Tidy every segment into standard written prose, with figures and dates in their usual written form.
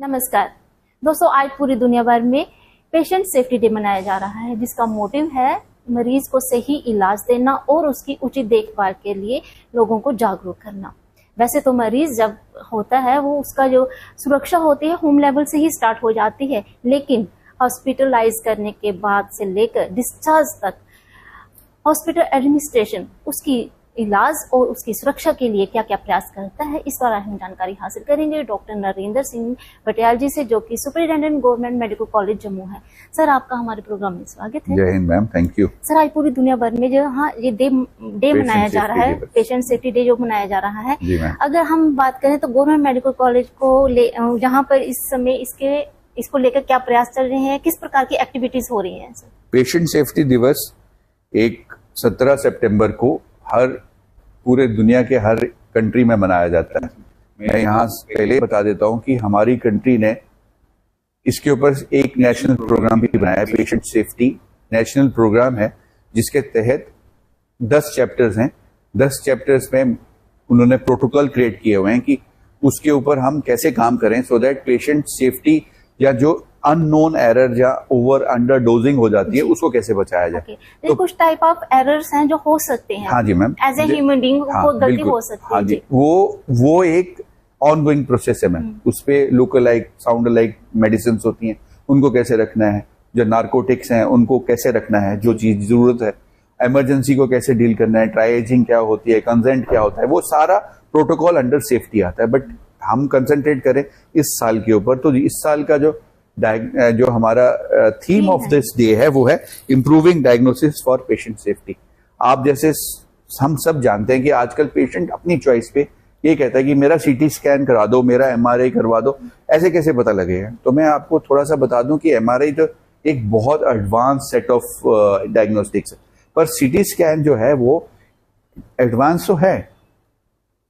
नमस्कार दोस्तों, आज पूरी दुनिया भर में पेशेंट सेफ्टी डे मनाया जा रहा है, जिसका मोटिव है मरीज को सही इलाज देना और उसकी उचित देखभाल के लिए लोगों को जागरूक करना। वैसे तो मरीज जब होता है वो उसका जो सुरक्षा होती है होम लेवल से ही स्टार्ट हो जाती है, लेकिन हॉस्पिटलाइज करने के बाद से लेकर डिस्चार्ज तक हॉस्पिटल एडमिनिस्ट्रेशन उसकी इलाज और उसकी सुरक्षा के लिए क्या क्या प्रयास करता है, इस बारे में हम जानकारी हासिल करेंगे डॉक्टर नरेंद्र सिंह बटियाल जी से, जो कि superintendent government medical college Jammu है। सर, आपका हमारे प्रोग्राम में स्वागत है। जय Hind ma'am, thank you. Sir, आज पूरी दुनिया भर में जो ये डे मनाया जा रहा है, पेशेंट सेफ्टी डे जो मनाया जा रहा है, अगर हम बात करें तो गवर्नमेंट मेडिकल कॉलेज को जहाँ पर इस समय इसको लेकर क्या प्रयास चल रहे हैं, किस प्रकार की एक्टिविटीज हो रही है? पेशेंट सेफ्टी दिवस 17 सितंबर को पूरे दुनिया के हर कंट्री में मनाया जाता है। मैं यहाँ पहले बता देता हूँ कि हमारी कंट्री ने इसके ऊपर एक नेशनल प्रोग्राम भी बनाया है। पेशेंट सेफ्टी नेशनल प्रोग्राम है, जिसके तहत 10 चैप्टर्स हैं। 10 चैप्टर्स में उन्होंने प्रोटोकॉल क्रिएट किए हुए हैं कि उसके ऊपर हम कैसे काम करें सो दैट पेशेंट सेफ्टी या जो अननोन एरर या ओवर अंडर डोजिंग हो जाती है उसको कैसे बचाया जाए। तो कुछ टाइप ऑफ एरर्स हैं जो हो सकते हैं। हाँ जी ma'am, as a human being गलती हो सकती है। हाँ जी, वो एक ऑनगोइंग प्रोसेस है मैम। उस पे look like sound like medicine होती हैं, उनको कैसे रखना है। जो नार्कोटिक्स हैं उनको कैसे रखना है, जो चीज जरूरत है। इमरजेंसी को कैसे डील करना है, ट्राइएजिंग क्या होती है, कंसेंट क्या होता है, वो सारा प्रोटोकॉल अंडर सेफ्टी आता है। बट हम कंसंट्रेट करें इस साल के ऊपर, तो इस साल का जो हमारा थीम ऑफ दिस डे है वो है improving diagnosis for patient safety. आप जैसे हम सब जानते हैं कि आजकल पेशेंट अपनी चॉइस पे ये कहता है कि मेरा सीटी स्कैन करा दो, मेरा एमआरआई करवा दो। ऐसे कैसे पता लगेगा? तो मैं आपको थोड़ा सा बता दूं कि एमआरआई तो एक बहुत एडवांस सेट ऑफ डायग्नोस्टिक्स है, पर सीटी स्कैन जो है वो एडवांस तो है,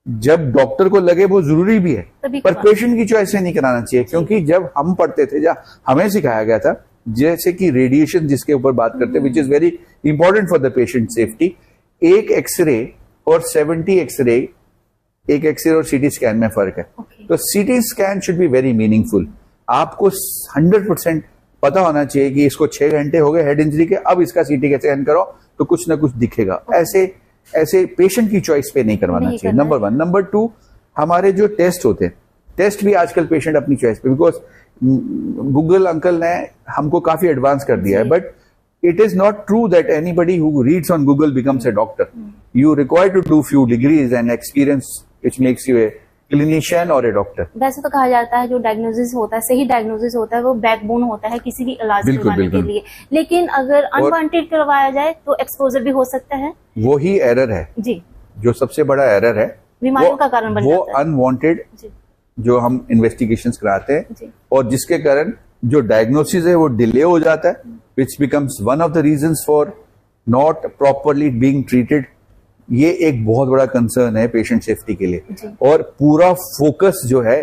जब डॉक्टर को लगे वो जरूरी भी है, पर पेशेंट की चॉइस से नहीं कराना चाहिए। क्योंकि जब हम पढ़ते थे, जब हमें सिखाया गया था, जैसे कि रेडिएशन जिसके ऊपर बात करते हैं, which is very important for the patient safety. एक एक्सरे और 70 एक्सरे, एक एक्सरे और सीटी स्कैन में फर्क है। तो CT scan should be very meaningful. आपको 100% पता होना चाहिए कि इसको 6 घंटे हो गए हेड इंजरी के, अब इसका सीटी का स्कैन करो तो कुछ ना कुछ दिखेगा। ऐसे पेशेंट की चॉइस पे नहीं करवाना चाहिए, नंबर 1। नंबर 2, हमारे जो टेस्ट होते हैं, टेस्ट भी आजकल पेशेंट अपनी चॉइस पे, बिकॉज गूगल अंकल ने हमको काफी एडवांस कर दिया है। But it is not true that anybody who reads on Google becomes a doctor. You require to do few degrees and experience which makes you a clinician or a doctor. वैसे तो कहा जाता है जो diagnosis होता है, सही diagnosis होता है, वो बैकबोन होता है किसी भी इलाज करवाने के लिए। लेकिन अगर अनवांटेड करवाया जाए तो एक्सपोजर भी हो सकता है। वो ही एरर है जी, जो सबसे बड़ा एरर है, बीमारियों का कारण बन जाता है। अनवांटेड जो हम इन्वेस्टिगेशंस कराते हैं और जिसके कारण जो डायग्नोसिस है वो डिले हो जाता है, which becomes one of the reasons for not properly being treated. ये एक बहुत बड़ा कंसर्न है पेशेंट सेफ्टी के लिए। और पूरा फोकस जो है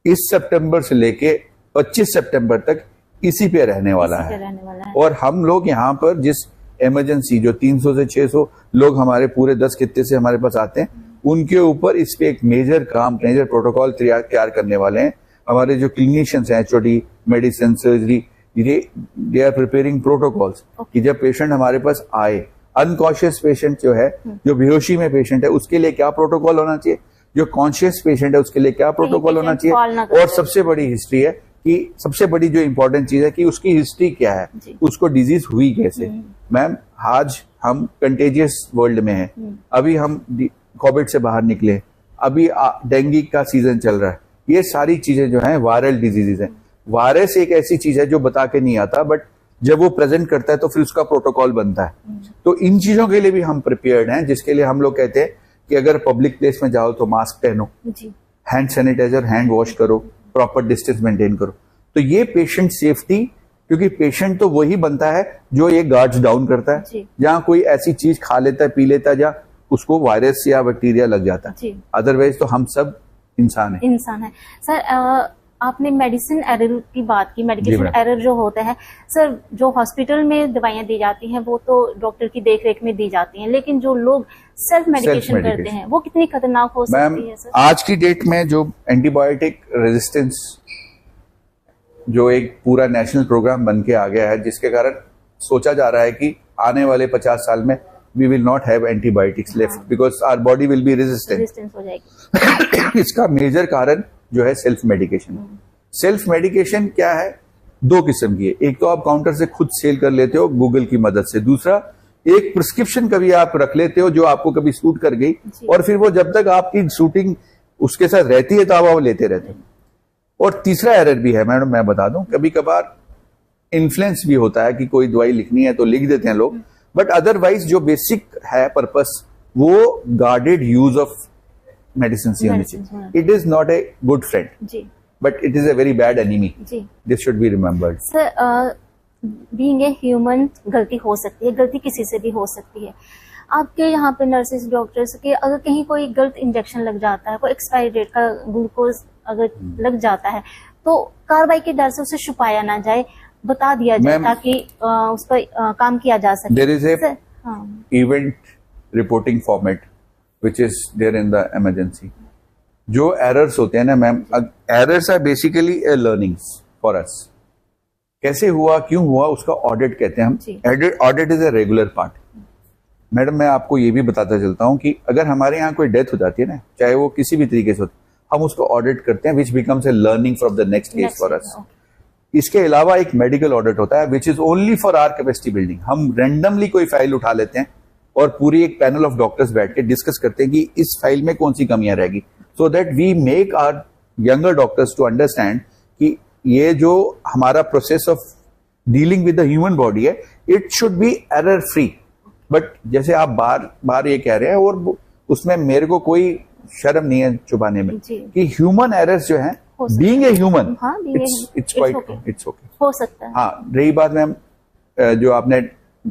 इस सितंबर से लेके 25 सितंबर तक इसी पे रहने वाला है। और हम लोग यहाँ पर जिस इमरजेंसी जो 300 से 600 लोग हमारे पूरे 10 खित्ते से हमारे पास आते हैं, उनके ऊपर इस पे एक मेजर प्रोटोकॉल तैयार करने वाले हैं। हमारे जो क्लिनिशियंस हैं, HOD, medicine, surgery, they are preparing protocols कि जब पेशेंट हमारे पास आए, अनकॉन्शियस पेशेंट जो है, जो बेहोशी में पेशेंट है, उसके लिए क्या प्रोटोकॉल होना चाहिए, जो कॉन्शियस पेशेंट है उसके लिए क्या प्रोटोकॉल होना चाहिए। और सबसे बड़ी हिस्ट्री है कि सबसे बड़ी जो इंपॉर्टेंट चीज है कि उसकी हिस्ट्री क्या है, उसको डिजीज हुई कैसे। मैम, आज हम कंटेजियस वर्ल्ड में हैं, अभी हम कोविड से बाहर निकले, अभी डेंगू का सीजन चल रहा है। ये सारी चीजें जो है वायरल डिजीजेज है। वायरस एक ऐसी चीज है जो बता के नहीं आता, बट जब वो प्रेजेंट करता है तो फिर उसका प्रोटोकॉल बनता है। तो इन चीजों के लिए भी हम प्रिपेयर्ड हैं, जिसके लिए हम लोग कहते हैं कि अगर पब्लिक प्लेस में जाओ तो मास्क पहनो, हैंड सैनिटाइजर, हैंड वॉश करो, प्रॉपर डिस्टेंस मेंटेन करो। तो ये पेशेंट सेफ्टी, क्योंकि पेशेंट तो वही बनता है जो ये गार्ड्स डाउन करता है, जहाँ कोई ऐसी चीज खा लेता है, पी लेता है, जहाँ उसको वायरस या बैक्टीरिया लग जाता है। अदरवाइज तो हम सब इंसान है। सर, आपने मेडिसिन एरर की बात की, मेडिकेशन एरर जो होता है सर, जो हॉस्पिटल में दवाइयां दी जाती हैं वो तो डॉक्टर की देखरेख में दी जाती हैं, लेकिन जो लोग सेल्फ मेडिकेशन करते हैं वो कितनी खतरनाक हो सकती है सर? आज की डेट में जो एंटीबायोटिक रेजिस्टेंस जो एक पूरा नेशनल प्रोग्राम बन के आ गया है, जिसके कारण सोचा जा रहा है कि आने वाले 50 साल में we will not have antibiotics left because our body will be resistant हो जाएगी। इसका मेजर कारण जो है सेल्फ मेडिकेशन। सेल्फ मेडिकेशन क्या है? 2 किस्म की है। एक तो आप काउंटर से खुद सेल कर लेते हो गूगल की मदद से, दूसरा एक प्रिस्क्रिप्शन कभी आप रख लेते हो जो आपको कभी सूट कर गई और फिर वो जब तक आपकी शूटिंग उसके साथ रहती है तो आप लेते रहते हो। और तीसरा एरर भी है मैडम, मैं बता दूं, कभी कभार इन्फ्लुएंस भी होता है कि कोई दवाई लिखनी है तो लिख देते हैं लोग, बट अदरवाइज जो बेसिक है पर्पस वो गार्डेड यूज ऑफ मेडिसिन ही होनी चाहिए। It is not a good friend but it is a very bad enemy. This should be remembered. Sir, being a human गलती हो सकती है, गलती किसी से भी हो सकती है। आपके यहाँ पे नर्सेस डॉक्टर्स के अगर कहीं कोई गलत इंजेक्शन लग जाता है, कोई एक्सपायरी डेट का ग्लूकोज अगर लग जाता है तो कार्रवाई के डर से उसे छुपाया ना जाए, बता दिया जाए ताकि उस पर काम किया जा सके। There is a event reporting format which is there in the emergency. जो एरर्स होते हैं ना ma'am, errors are basically a learnings for us. कैसे हुआ, क्यों हुआ, उसका ऑडिट कहते हैं हम। Audit is a regular part. Madam मैं आपको ये भी बताता चलता हूं कि अगर हमारे यहाँ कोई डेथ हो जाती है ना, चाहे वो किसी भी तरीके से होती, हम उसको ऑडिट करते हैं, which becomes a learning from the next case for us. इसके अलावा एक मेडिकल ऑडिट होता है which is only for our capacity building. हम रैंडमली कोई फाइल उठा लेते हैं और पूरी एक पैनल ऑफ डॉक्टर्स बैठ के डिस्कस करते हैं कि इस फाइल में कौन सी कमियां रहेगी, so that we make our younger doctors to understand कि ये जो हमारा process of dealing with the human body है, it should be error free. But जैसे आप बार बार ये कह रहे हैं और उसमें मेरे को कोई शर्म नहीं है छुपाने में कि ह्यूमन एरर्स जो है, being a human, it's okay, हो सकता है। हाँ, रही बात मैम जो आपने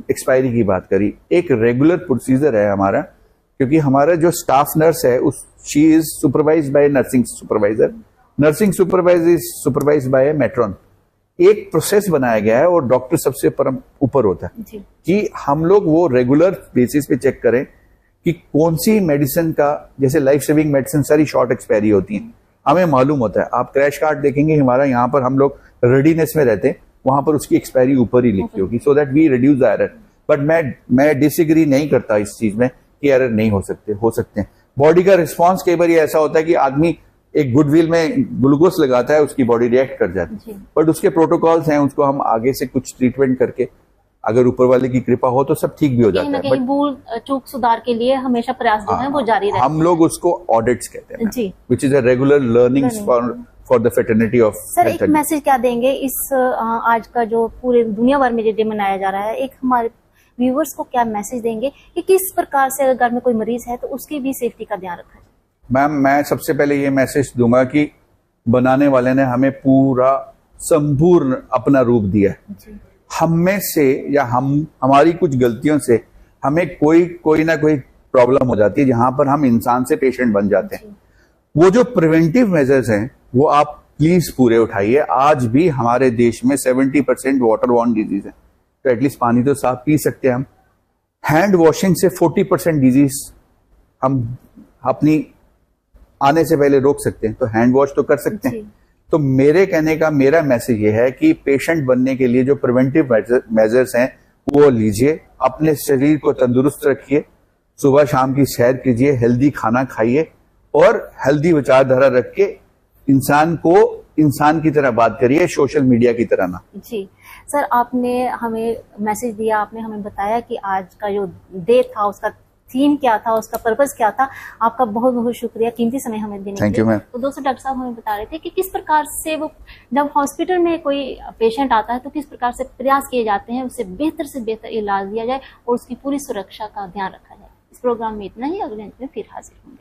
एक्सपायरी की बात करी, एक रेगुलर प्रोसीजर है हमारा, क्योंकि हमारा जो स्टाफ नर्स है she is supervised by nursing supervisor. Nursing supervisor is supervised by matron. एक प्रोसेस बनाया गया है और डॉक्टर सबसे ऊपर होता है कि हम लोग वो रेगुलर बेसिस पे चेक करें कि कौन सी मेडिसिन का, जैसे लाइफ सेविंग मेडिसिन सारी शॉर्ट एक्सपायरी होती हैं, हमें मालूम होता है। आप क्रैश कार्ड देखेंगे हमारा, यहाँ पर हम लोग रेडीनेस में रहते हैं, वहां पर उसकी एक्सपायरी ऊपर ही लिखी होगी, so that we reduce the error. But मैं डिसएग्री नहीं करता इस चीज में कि एरर नहीं हो सकते हैं। बॉडी का रिस्पॉन्स कई बार ये ऐसा होता है कि आदमी एक गुडविल में ग्लूकोज लगाता है, उसकी बॉडी रिएक्ट कर जाती है, बट उसके प्रोटोकॉल्स हैं, उसको हम आगे से कुछ ट्रीटमेंट करके अगर ऊपर वाले की कृपा हो तो सब ठीक भी हो जाता है। बट भूल चूक सुधार के लिए हमेशा प्रयास जो है वो जारी रहता है। हम लोग उसको ऑडिट्स कहते हैं, which is a regular learnings for the fraternity of. Sir, एक मैसेज क्या देंगे इस आज का जो पूरे दुनिया भर में जो डे मनाया जा रहा है, एक हमारे व्यूअर्स को क्या मैसेज देंगे कि किस प्रकार से अगर घर में कोई मरीज है तो उसकी भी सेफ्टी का ध्यान रखा जाए? मैम, मैं सबसे पहले ये मैसेज दूंगा कि बनाने वाले ने हमें पूरा संपूर्ण अपना रूप दिया है। हम में से या हमारी कुछ गलतियों से हमें कोई ना कोई प्रॉब्लम हो जाती है जहां पर हम इंसान से पेशेंट बन जाते हैं। वो जो प्रिवेंटिव मेजर्स हैं वो आप प्लीज पूरे उठाइए। आज भी हमारे देश में 70% वाटरबॉर्न डिजीज है, तो एटलीस्ट पानी तो साफ पी सकते हैं हम। हैंड वॉशिंग से 40% डिजीज हम अपनी आने से पहले रोक सकते हैं, तो हैंड वॉश तो कर सकते हैं। तो मेरे कहने का मेरा मैसेज ये है कि पेशेंट बनने के लिए जो प्रिवेंटिव मेजर्स हैं वो लीजिए, अपने शरीर को तंदुरुस्त रखिए, सुबह शाम की सैर कीजिए, हेल्दी खाना खाइए और हेल्दी विचारधारा रख के इंसान को इंसान की तरह बात करिए, सोशल मीडिया की तरह ना। जी सर, आपने हमें मैसेज दिया, आपने हमें बताया कि आज का जो डे था उसका थीम क्या था, उसका पर्पस क्या था। आपका बहुत बहुत शुक्रिया कीमती समय हमें देने के लिए। तो दोस्तों, डॉक्टर साहब हमें बता रहे थे कि किस प्रकार से वो जब हॉस्पिटल में कोई पेशेंट आता है तो किस प्रकार से प्रयास किए जाते हैं उससे बेहतर इलाज दिया जाए और उसकी पूरी सुरक्षा का ध्यान रखा जाए। इस प्रोग्राम में इतना ही, अगले में फिर हाजिर होंगे।